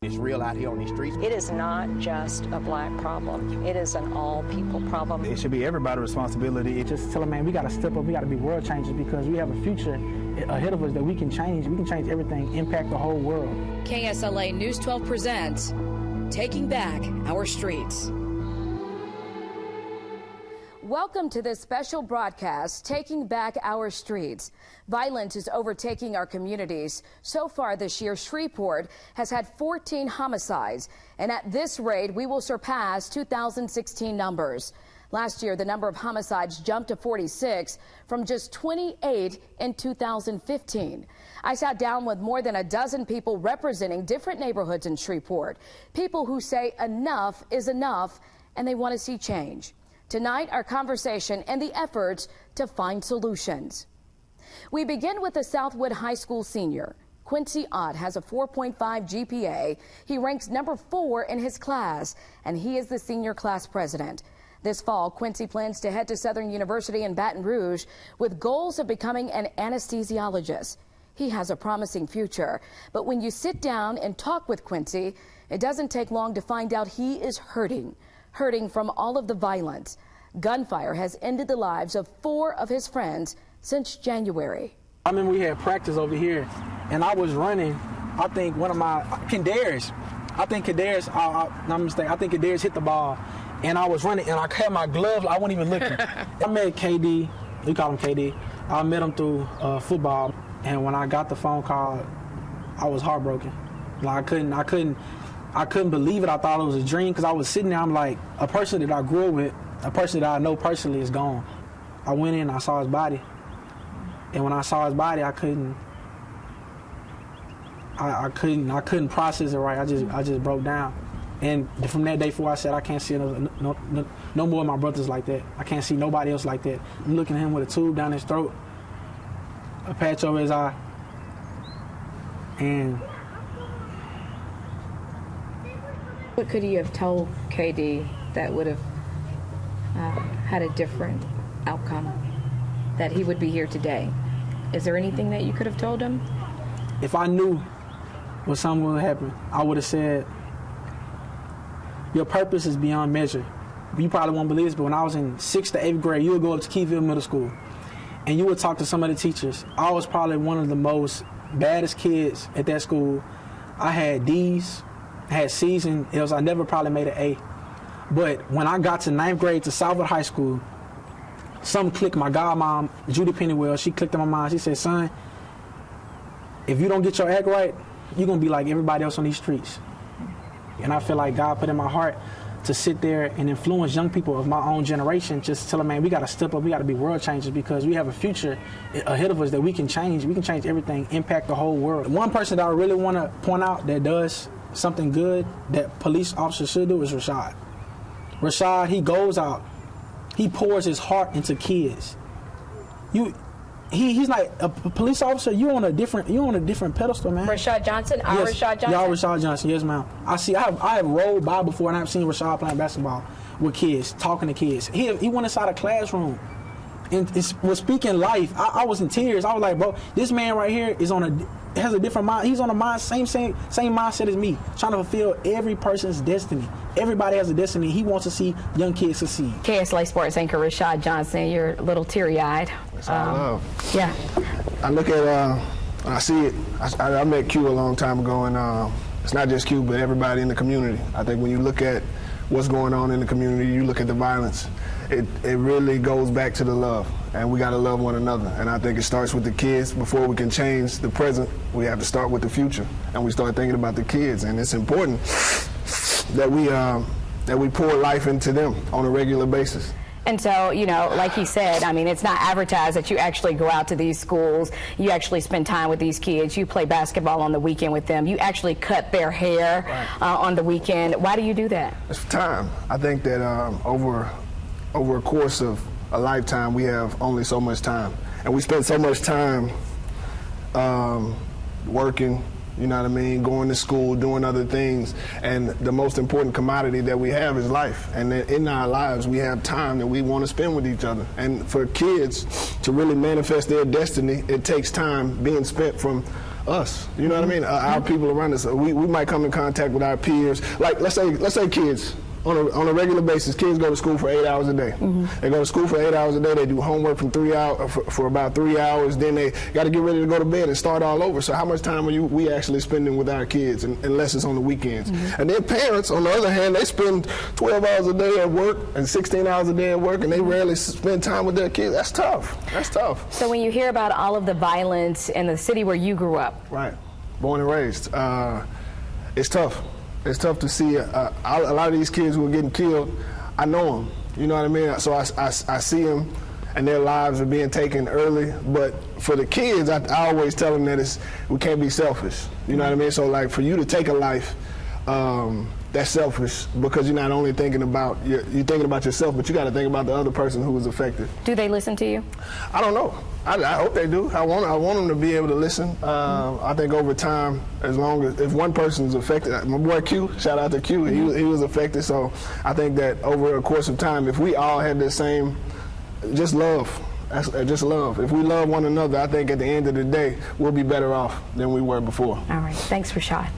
It's real out here on these streets. It is not just a black problem. It is an all-people problem. It should be everybody's responsibility. It just tell them, man, we got to step up. We got to be world changers because we have a future ahead of us that we can change. We can change everything, impact the whole world. KSLA News 12 presents Taking Back Our Streets. Welcome to this special broadcast, Taking Back Our Streets. Violence is overtaking our communities. So far this year, Shreveport has had 14 homicides, and at this rate, we will surpass 2016 numbers. Last year, the number of homicides jumped to 46 from just 28 in 2015. I sat down with more than a dozen people representing different neighborhoods in Shreveport, people who say enough is enough and they want to see change. Tonight, our conversation and the efforts to find solutions. We begin with a Southwood High School senior. Quincy Ott has a 4.5 GPA. He ranks number 4 in his class, and he is the senior class president. This fall, Quincy plans to head to Southern University in Baton Rouge with goals of becoming an anesthesiologist. He has a promising future, but when you sit down and talk with Quincy, it doesn't take long to find out he is hurting from all of the violence. Gunfire has ended the lives of 4 of his friends since January. I remember we had practice over here, and I was running. I think one of my, Kadarius, I think Kadarius hit the ball, and I was running, and I had my gloves, I wasn't even looking. I met KD, we call him KD. I met him through football, and when I got the phone call, I was heartbroken. Like I couldn't believe it. I thought it was a dream because I was sitting there. I'm like, a person that I grew up with, a person that I know personally is gone. I went in, I saw his body. And when I saw his body, I couldn't process it right. I just broke down. And from that day forward, I said, I can't see no more of my brothers like that. I can't see nobody else like that. I'm looking at him with a tube down his throat, a patch over his eye. And what could you have told KD that would have had a different outcome, that he would be here today? Is there anything that you could have told him? If I knew what something would happen, I would have said, your purpose is beyond measure. You probably won't believe this, but when I was in 6th to 8th grade, you would go up to Keyville Middle School, and you would talk to some of the teachers. I was probably one of the most baddest kids at that school. I had D's, I had C's and L's. I never probably made an A. But when I got to 9th grade to Southwood High School, something clicked. My godmom, Judy Pennywell, she clicked in my mind. She said, son, if you don't get your act right, you're going to be like everybody else on these streets. And I feel like God put in my heart to sit there and influence young people of my own generation, just tell them, man, we got to step up, we got to be world changers because we have a future ahead of us that we can change. We can change everything, impact the whole world. One person that I really want to point out that does something good that police officers should do is Rashad. Rashad, he goes out, he pours his heart into kids. He's like a police officer. You're on a different pedestal, man. Rashad Johnson, yes, Rashad Johnson. Y'all Rashad Johnson, yes, ma'am. I have rolled by before and I've seen Rashad playing basketball with kids, talking to kids. He went inside a classroom and was speaking life. I was in tears. I was like, bro, this man right here has a different mind. He's on a mind, same mindset as me, trying to fulfill every person's destiny. Everybody has a destiny. He wants to see young kids succeed. KSLA Sports anchor Rashad Johnson, you're a little teary-eyed. That's all love. Yeah. I look at, I see it. I met Q a long time ago, and it's not just Q, but everybody in the community. I think when you look at what's going on in the community, you look at the violence, it really goes back to the love, and we got to love one another. And I think it starts with the kids. Before we can change the present, we have to start with the future, and we start thinking about the kids. And it's important that we pour life into them on a regular basis. And so, you know, like he said, I mean, it's not advertised that you actually go out to these schools, you actually spend time with these kids, you play basketball on the weekend with them, you actually cut their hair on the weekend. Why do you do that? It's time. I think that over a course of a lifetime, we have only so much time. And we spend so much time working, you know what I mean, going to school, doing other things, and the most important commodity that we have is life. And in our lives, we have time that we want to spend with each other. And for kids to really manifest their destiny, it takes time being spent from us. You know what I mean? Our people around us. We might come in contact with our peers. Like let's say kids. On a regular basis, kids go to school for 8 hours a day. They go to school for 8 hours a day. They do homework from 3 hours for about 3 hours. Then they got to get ready to go to bed and start all over. So how much time are we actually spending with our kids, unless it's on the weekends? And then parents, on the other hand, they spend 12 hours a day at work and 16 hours a day at work, and they rarely spend time with their kids. That's tough. That's tough. So when you hear about all of the violence in the city where you grew up, right, born and raised, it's tough. It's tough to see a lot of these kids who are getting killed. I know them, you know what I mean? So I see them, and their lives are being taken early. But for the kids, I always tell them that we can't be selfish. You know what I mean? So like for you to take a life, that's selfish, because you're not only thinking about you're thinking about yourself, but you got to think about the other person who was affected. Do they listen to you? I don't know. I hope they do. I want them to be able to listen. I think over time, as long as if one person is affected, my boy Q, shout out to Q, he was affected. So I think that over a course of time, if we all had the same, just love. Just love. If we love one another, I think at the end of the day, we'll be better off than we were before. All right. Thanks, Rashad.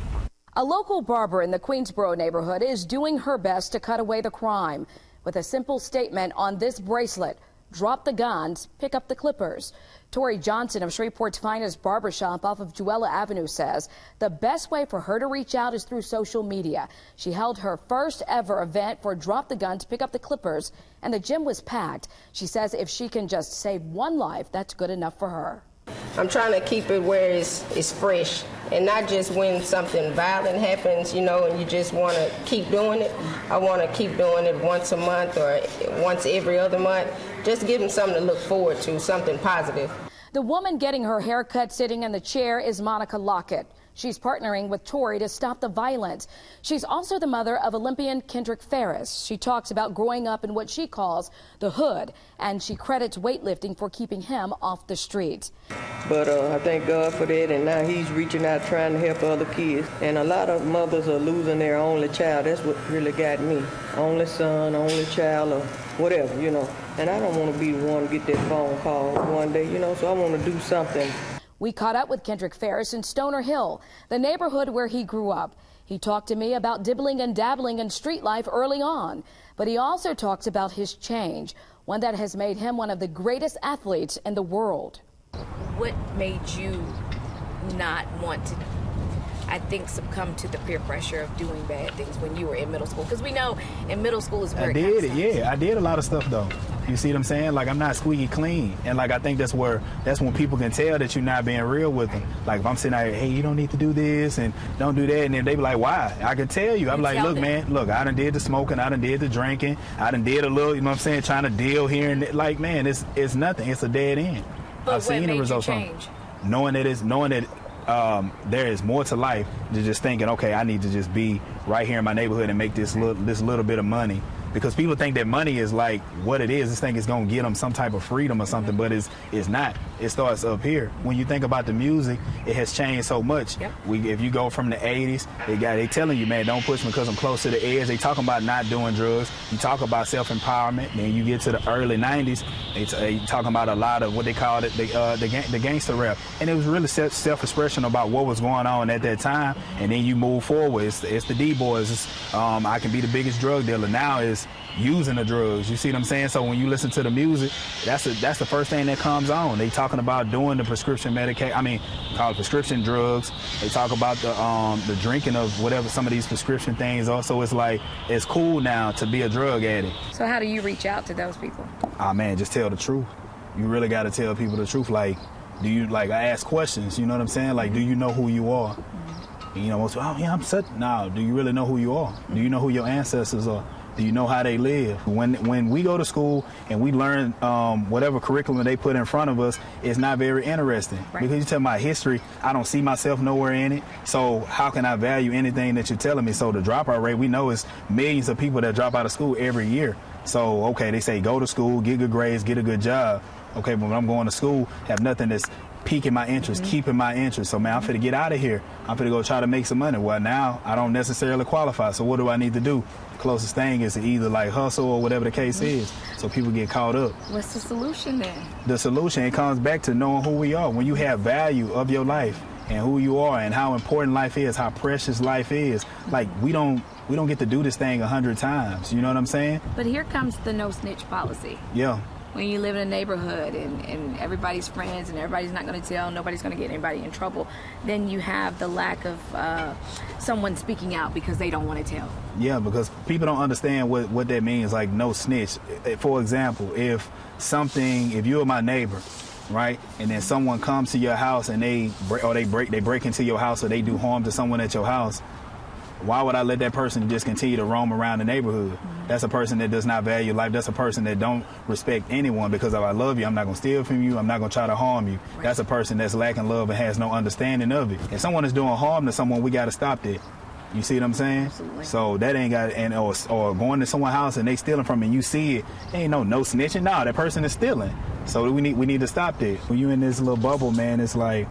A local barber in the Queensboro neighborhood is doing her best to cut away the crime with a simple statement on this bracelet: drop the guns, pick up the clippers. Tori Johnson of Shreveport's finest barbershop off of Juella Avenue says the best way for her to reach out is through social media. She held her first ever event for Drop the Guns, Pick Up the Clippers, and the gym was packed. She says if she can just save one life, that's good enough for her. I'm trying to keep it where it's fresh, and not just when something violent happens, you know, and you just want to keep doing it. I want to keep doing it once a month or once every other month. Just give them something to look forward to, something positive. The woman getting her hair cut sitting in the chair is Monica Lockett. She's partnering with Tori to stop the violence. She's also the mother of Olympian Kendrick Ferris. She talks about growing up in what she calls the hood, and she credits weightlifting for keeping him off the streets. But I thank God for that, and now he's reaching out trying to help other kids. And a lot of mothers are losing their only child. That's what really got me. Only son, only child, or whatever, you know. And I don't want to be the one to get that phone call one day, you know, so I want to do something. We caught up with Kendrick Ferris in Stoner Hill, the neighborhood where he grew up. He talked to me about dibbling and dabbling in street life early on, but he also talks about his change, one that has made him one of the greatest athletes in the world. What made you not want to, I think, succumb to the peer pressure of doing bad things when you were in middle school? Because we know in middle school is where I did it, yeah. I did a lot of stuff, though. You see what I'm saying? Like, I'm not squeaky clean. And, like, I think that's when people can tell that you're not being real with them. Like, if I'm sitting there, hey, you don't need to do this and don't do that, and then they be like, why? I can tell you. I'm like, look, man, look, I done did the smoking, I done did the drinking, I done did a little, you know what I'm saying, trying to deal here and there. Like, man, it's nothing. It's a dead end. But I've seen the results from it. Knowing that there is more to life than just thinking, okay, I need to just be right here in my neighborhood and make this little bit of money. Because people think that money is like what it is. This thing is going to get them some type of freedom or something, but it's not. It starts up here. When you think about the music, it has changed so much. Yep. If you go from the 80s, they telling you, man, don't push me because I'm close to the edge. They talking about not doing drugs. You talk about self-empowerment. Then you get to the early 90s, they talking about a lot of what they called it, the gangster rap. And it was really self-expression about what was going on at that time. And then you move forward. It's the D-boys. I can be the biggest drug dealer. Now is using the drugs. You see what I'm saying? So when you listen to the music, that's the first thing that comes on. They talking about doing the prescription medication. Called prescription drugs. They talk about the drinking of whatever some of these prescription things are. So it's like it's cool now to be a drug addict. So how do you reach out to those people? Man, just tell the truth. You really got to tell people the truth. Like, do you I ask questions? You know what I'm saying? Like, do you know who you are? And, you know, most people, oh yeah, I'm such. No, do you really know who you are? Do you know who your ancestors are? Do you know how they live? When we go to school and we learn whatever curriculum they put in front of us, it's not very interesting. Right. Because you tell my history, I don't see myself nowhere in it. So how can I value anything that you're telling me? So the dropout rate, we know is millions of people that drop out of school every year. So, okay, they say go to school, get good grades, get a good job. Okay, but when I'm going to school, have nothing that's piquing my interest, keeping my interest. So, man, I'm finna get out of here. I'm finna go try to make some money. Well, now I don't necessarily qualify. So what do I need to do? The closest thing is to either hustle or whatever the case is. So people get caught up. What's the solution then? The solution, it comes back to knowing who we are. When you have value of your life and who you are and how important life is, how precious life is. Like, we don't get to do this thing 100 times. You know what I'm saying? But here comes the no snitch policy. Yeah. When you live in a neighborhood and everybody's friends and everybody's not going to tell, nobody's going to get anybody in trouble, then you have the lack of someone speaking out because they don't want to tell. Yeah, because people don't understand what that means, like no snitch. For example, if you're my neighbor, right, and then someone comes to your house and they break into your house or they do harm to someone at your house, why would I let that person just continue to roam around the neighborhood? Mm-hmm. That's a person that does not value life. That's a person that don't respect anyone because if I love you, I'm not going to steal from you. I'm not going to try to harm you. Right. That's a person that's lacking love and has no understanding of it. If someone is doing harm to someone, we got to stop that. You see what I'm saying? Absolutely. So that ain't got, or going to someone's house and they stealing from it and you see it, ain't no snitching. No, that person is stealing. So we need to stop that. When you in this little bubble, man, it's like,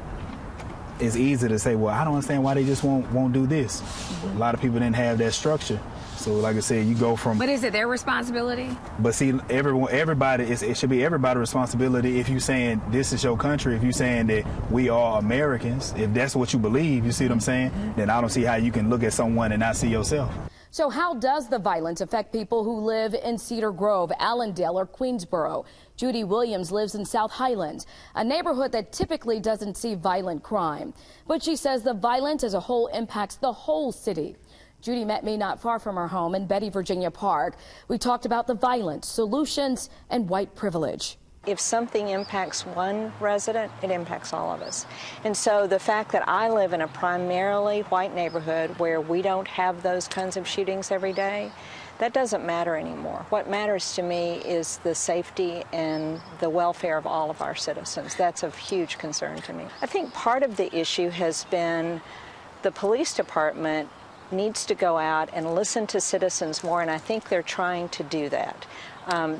it's easy to say, well, I don't understand why they just won't do this. Mm-hmm. A lot of people didn't have that structure. So like I said, you go from... But is it their responsibility? But see, everybody, it should be everybody's responsibility. If you're saying this is your country, if you're saying that we are Americans, if that's what you believe, you see what I'm saying? Mm-hmm. Then I don't see how you can look at someone and not see yourself. So how does the violence affect people who live in Cedar Grove, Allendale, or Queensboro? Judy Williams lives in South Highlands, a neighborhood that typically doesn't see violent crime. But she says the violence as a whole impacts the whole city. Judy met me not far from her home in Betty, Virginia Park. We talked about the violence, solutions, and white privilege. If something impacts one resident, it impacts all of us. And so the fact that I live in a primarily white neighborhood where we don't have those kinds of shootings every day, that doesn't matter anymore. What matters to me is the safety and the welfare of all of our citizens. That's of huge concern to me. I think part of the issue has been the police department needs to go out and listen to citizens more, and I think they're trying to do that.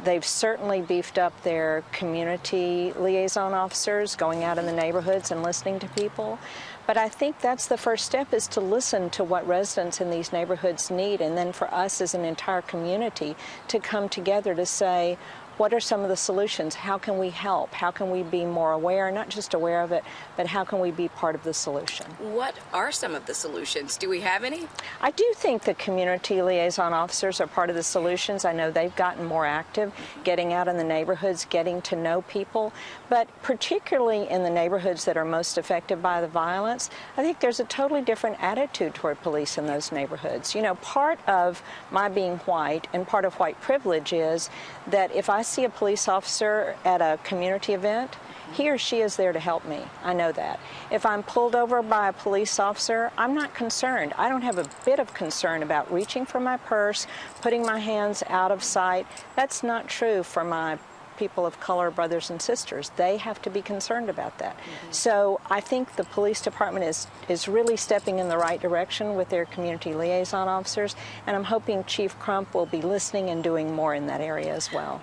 They've certainly beefed up their community liaison officers, going out in the neighborhoods and listening to people. But I think that's the first step, is to listen to what residents in these neighborhoods need, and then for us as an entire community to come together to say, what are some of the solutions? How can we help? How can we be more aware, not just aware of it, but how can we be part of the solution? What are some of the solutions? Do we have any? I do think the community liaison officers are part of the solutions. I know they've gotten more active, getting out in the neighborhoods, getting to know people. But particularly in the neighborhoods that are most affected by the violence, I think there's a totally different attitude toward police in those neighborhoods. You know, part of my being white and part of white privilege is that if I see a police officer at a community event, he or she is there to help me. I know that. If I'm pulled over by a police officer, I'm not concerned. I don't have a bit of concern about reaching for my purse, putting my hands out of sight. That's not true for my people of color, brothers and sisters. They have to be concerned about that. Mm-hmm. So I think the police department is really stepping in the right direction with their community liaison officers, and I'm hoping Chief Crump will be listening and doing more in that area as well.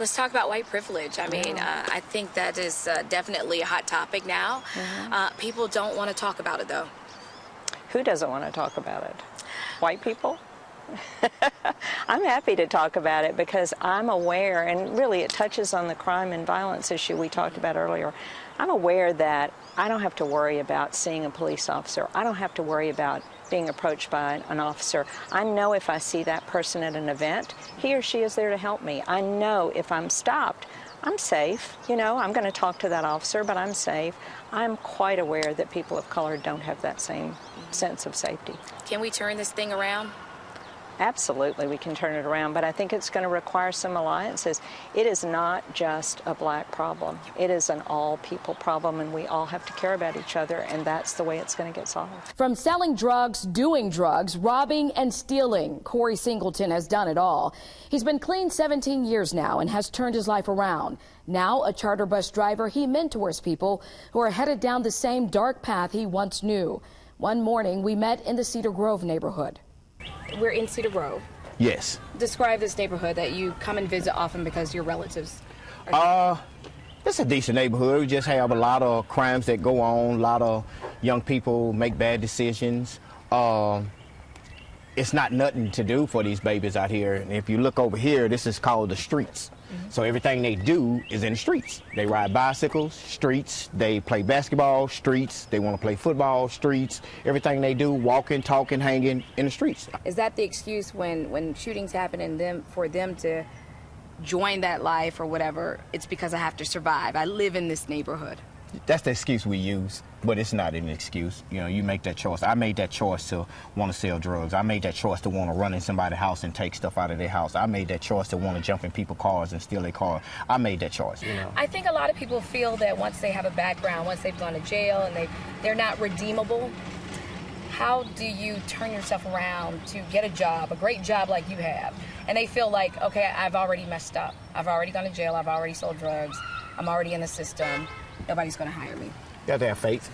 Let's talk about white privilege. I mean, I think that is definitely a hot topic now. Mm-hmm. People don't want to talk about it, though. Who doesn't want to talk about it? White people? I'm happy to talk about it because I'm aware, and really it touches on the crime and violence issue we talked about earlier. I'm aware that I don't have to worry about seeing a police officer. I don't have to worry about being approached by an officer. I know if I see that person at an event, he or she is there to help me. I know if I'm stopped, I'm safe. You know, I'm going to talk to that officer, but I'm safe. I'm quite aware that people of color don't have that same sense of safety. Can we turn this thing around? Absolutely, we can turn it around, but I think it's going to require some alliances. It is not just a black problem. It is an all-people problem, and we all have to care about each other, and that's the way it's going to get solved. From selling drugs, doing drugs, robbing, and stealing, Corey Singleton has done it all. He's been clean 17 years now and has turned his life around. Now a charter bus driver, he mentors people who are headed down the same dark path he once knew. One morning, we met in the Cedar Grove neighborhood. We're in Cedar Grove. Yes. Describe this neighborhood that you come and visit often because your relatives It's a decent neighborhood. We just have a lot of crimes that go on, a lot of young people make bad decisions. It's not nothing to do for these babies out here. And if you look over here, this is called the streets. So everything they do is in the streets. They ride bicycles, streets. They play basketball, streets. They want to play football, streets. Everything they do, walking, talking, hanging in the streets. Is that the excuse when shootings happen and for them to join that life or whatever? It's because I have to survive. I live in this neighborhood. That's the excuse we use, but it's not an excuse. You know, you make that choice. I made that choice to want to sell drugs. I made that choice to want to run in somebody's house and take stuff out of their house. I made that choice to want to jump in people's cars and steal their car. I made that choice, you know. I think a lot of people feel that once they have a background, once they've gone to jail and they're not redeemable. How do you turn yourself around to get a job, a great job like you have? And they feel like, okay, I've already messed up. I've already gone to jail. I've already sold drugs. I'm already in the system. Nobody's going to hire me. You have to have faith,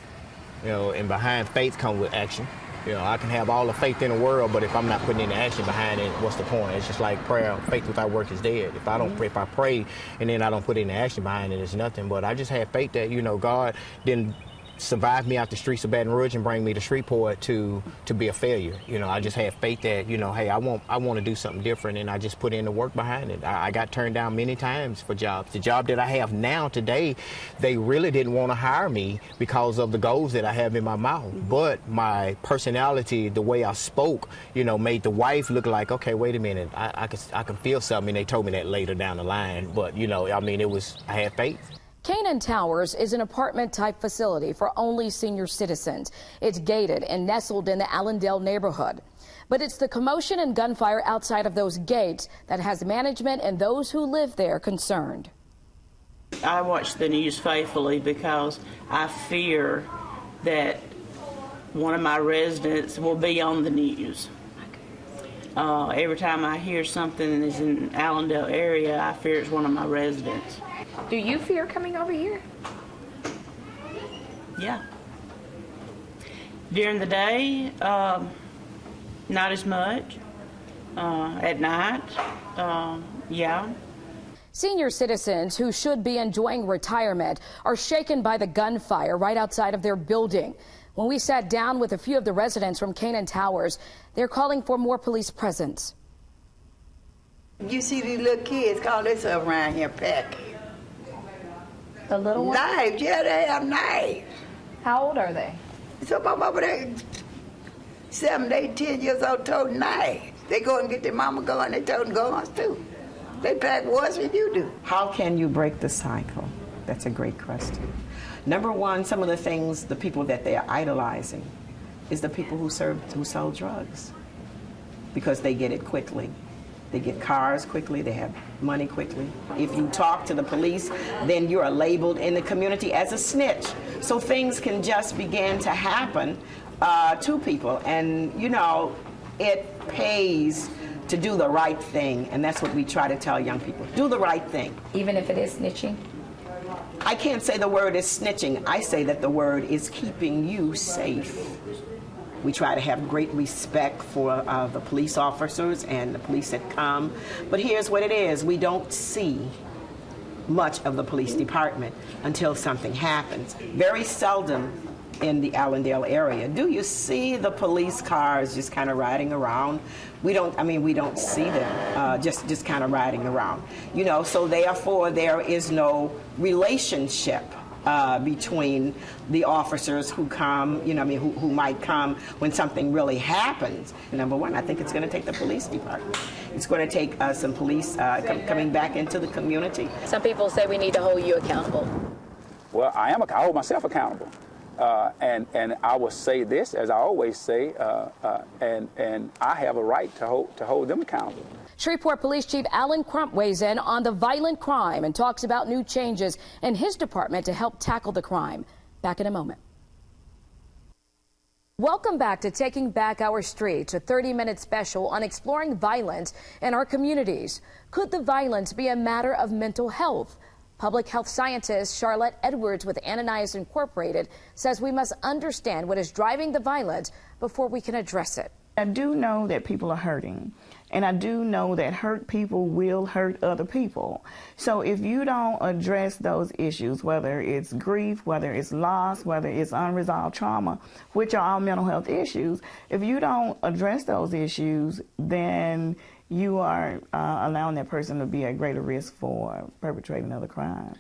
you know, and behind faith comes with action. You know, I can have all the faith in the world, but if I'm not putting any action behind it, what's the point? It's just like prayer. Faith without work is dead. If I pray and then I don't put any action behind it, it's nothing. But I just have faith that, you know, God didn't survive me out the streets of Baton Rouge and bring me to Shreveport to be a failure. You know, I just have faith that, you know, hey, I want to do something different, and I just put in the work behind it. I got turned down many times for jobs. The job that I have now today, they really didn't want to hire me because of the goals that I have in my mouth. But my personality, the way I spoke, you know, made the wife look like, okay, wait a minute, I can feel something. And they told me that later down the line. But, you know, I mean, I had faith. Canaan Towers is an apartment-type facility for only senior citizens. It's gated and nestled in the Allendale neighborhood. But it's the commotion and gunfire outside of those gates that has management and those who live there concerned. I watch the news faithfully because I fear that one of my residents will be on the news. Every time I hear something that's in Allendale area, I fear it's one of my residents. Do you fear coming over here? Yeah. During the day, not as much. At night, yeah. Senior citizens who should be enjoying retirement are shaken by the gunfire right outside of their building. When we sat down with a few of the residents from Canaan Towers, they're calling for more police presence. You see these little kids call themselves around here packing. The little ones? Knives, yeah, they have knives. How old are they? Some of them over there, 7, 8, 10 years old, toting knives. They go and get their mama gun, they toting guns too. They pack worse than you do. How can you break the cycle? That's a great question. Number one, some of the things, the people that they are idolizing is the people who sell drugs, because they get it quickly. They get cars quickly, they have money quickly. If you talk to the police, then you are labeled in the community as a snitch. So things can just begin to happen to people. And, you know, it pays to do the right thing. And that's what we try to tell young people. Do the right thing. Even if it is snitching? I can't say the word is snitching. I say that the word is keeping you safe. We try to have great respect for the police officers and the police that come. But here's what it is. We don't see much of the police department until something happens. Very seldom in the Allendale area do you see the police cars just kind of riding around. We don't see them just kind of riding around. You know, so therefore there is no relationship between the officers who come, you know, who might come when something really happens. Number one, I think it's going to take the police department. It's going to take some police coming back into the community. Some people say we need to hold you accountable. Well, I hold myself accountable. And I will say this, as I always say, and I have a right to hold them accountable. Shreveport Police Chief Alan Crump weighs in on the violent crime and talks about new changes in his department to help tackle the crime. Back in a moment. Welcome back to Taking Back Our Streets, a 30-minute special on exploring violence in our communities. Could the violence be a matter of mental health? Public health scientist Charlotte Edwards with Ananias Incorporated says we must understand what is driving the violence before we can address it. I do know that people are hurting, and I do know that hurt people will hurt other people. So if you don't address those issues, whether it's grief, whether it's loss, whether it's unresolved trauma, which are all mental health issues, if you don't address those issues, then you are allowing that person to be at greater risk for perpetrating other crimes.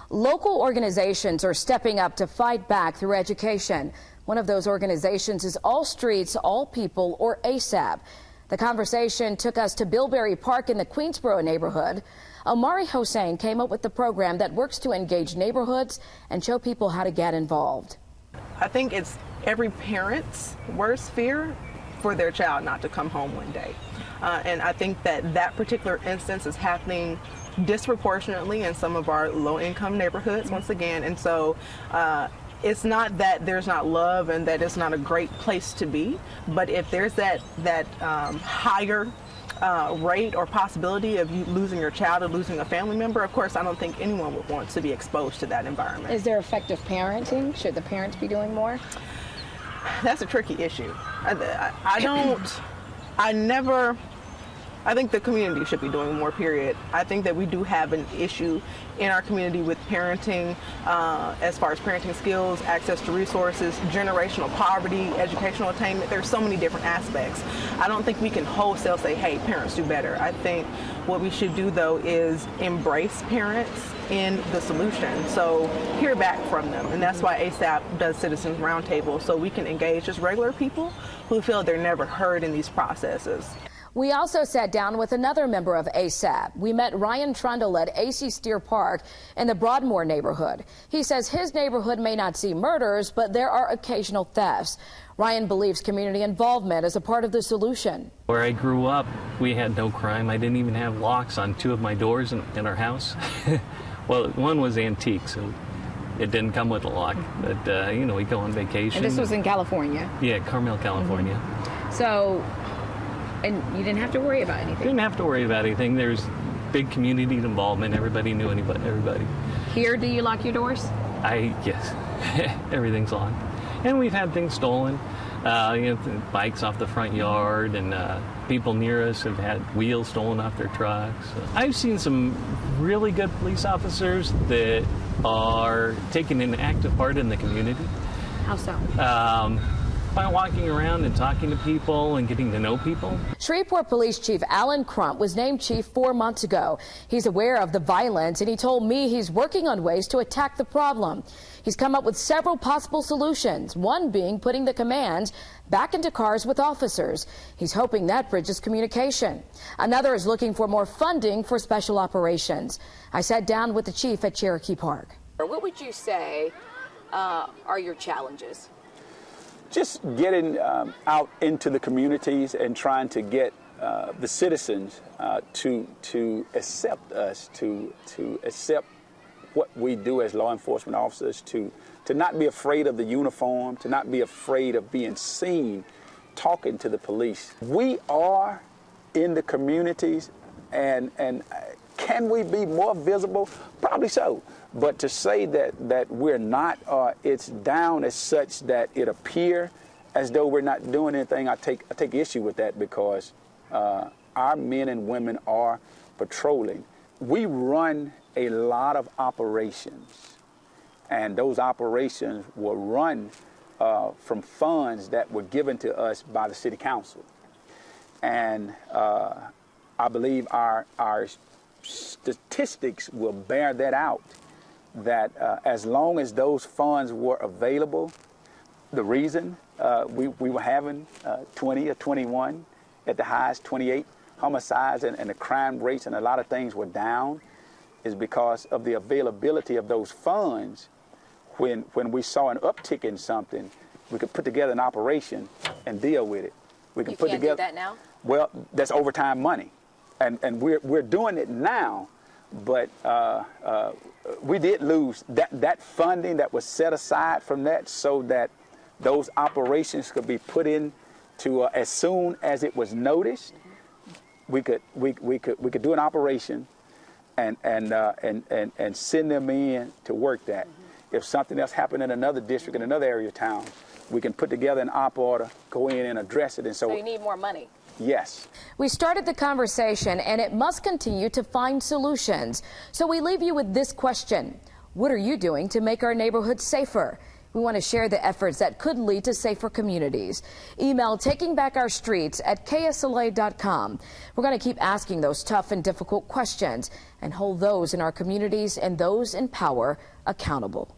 Local organizations are stepping up to fight back through education. One of those organizations is All Streets, All People, or ASAP. The conversation took us to Bilberry Park in the Queensboro neighborhood. Omari Hossein came up with the program that works to engage neighborhoods and show people how to get involved. I think it's every parent's worst fear for their child not to come home one day. And I think that particular instance is happening disproportionately in some of our low-income neighborhoods once again. And so it's not that there's not love and that it's not a great place to be, but if there's that higher rate or possibility of you losing your child or losing a family member, of course I don't think anyone would want to be exposed to that environment. Is there effective parenting? Should the parents be doing more? That's a tricky issue. I think the community should be doing more, period. I think that we do have an issue in our community with parenting, as far as parenting skills, access to resources, generational poverty, educational attainment. There's so many different aspects. I don't think we can wholesale say, hey, parents do better. I think what we should do, though, is embrace parents in the solution. So hear back from them. And that's why ASAP does Citizens Roundtable, so we can engage just regular people who feel they're never heard in these processes. We also sat down with another member of ASAP. We met Ryan Trundle at AC Steer Park in the Broadmoor neighborhood. He says his neighborhood may not see murders, but there are occasional thefts. Ryan believes community involvement is a part of the solution. Where I grew up, we had no crime. I didn't even have locks on 2 of my doors in our house. Well, one was antique, so it didn't come with a lock. But, you know, we go on vacation. And this was in California? Yeah, Carmel, California. So, and you didn't have to worry about anything? Didn't have to worry about anything. There's big community involvement. Everybody knew everybody. Here, do you lock your doors? Yes. Everything's locked. And we've had things stolen. You know, bikes off the front yard, and people near us have had wheels stolen off their trucks. I've seen some really good police officers that are taking an active part in the community. How so? By walking around and talking to people and getting to know people. Shreveport Police Chief Alan Crump was named chief 4 months ago. He's aware of the violence, and he told me he's working on ways to attack the problem. He's come up with several possible solutions, one being putting the commands back into cars with officers. He's hoping that bridges communication. Another is looking for more funding for special operations. I sat down with the chief at Cherokee Park. What would you say are your challenges? Just getting out into the communities and trying to get the citizens to accept us, to accept what we do as law enforcement officers, to not be afraid of the uniform, to not be afraid of being seen talking to the police. We are in the communities, and can we be more visible? Probably so. But to say that we're not, it's down as such that it appear as though we're not doing anything, I take issue with that, because our men and women are patrolling. We run a lot of operations, and those operations were run from funds that were given to us by the city council. And I believe our statistics will bear that out, that as long as those funds were available, the reason we were having 20 or 21, at the highest 28 homicides, and the crime rates and a lot of things were down, is because of the availability of those funds. When we saw an uptick in something, we could put together an operation and deal with it. We can put together. Do that now? Well, that's overtime money, and we're doing it now. But we did lose that funding that was set aside from that, so that those operations could be put in to as soon as it was noticed. We could do an operation and send them in to work that. If something else happened in another district, in another area of town, we can put together an op order, go in and address it. And so you need more money. Yes. We started the conversation, and it must continue to find solutions. So we leave you with this question. What are you doing to make our neighborhoods safer? We want to share the efforts that could lead to safer communities. Email takingbackourstreets@ksla.com. We're going to keep asking those tough and difficult questions and hold those in our communities and those in power accountable.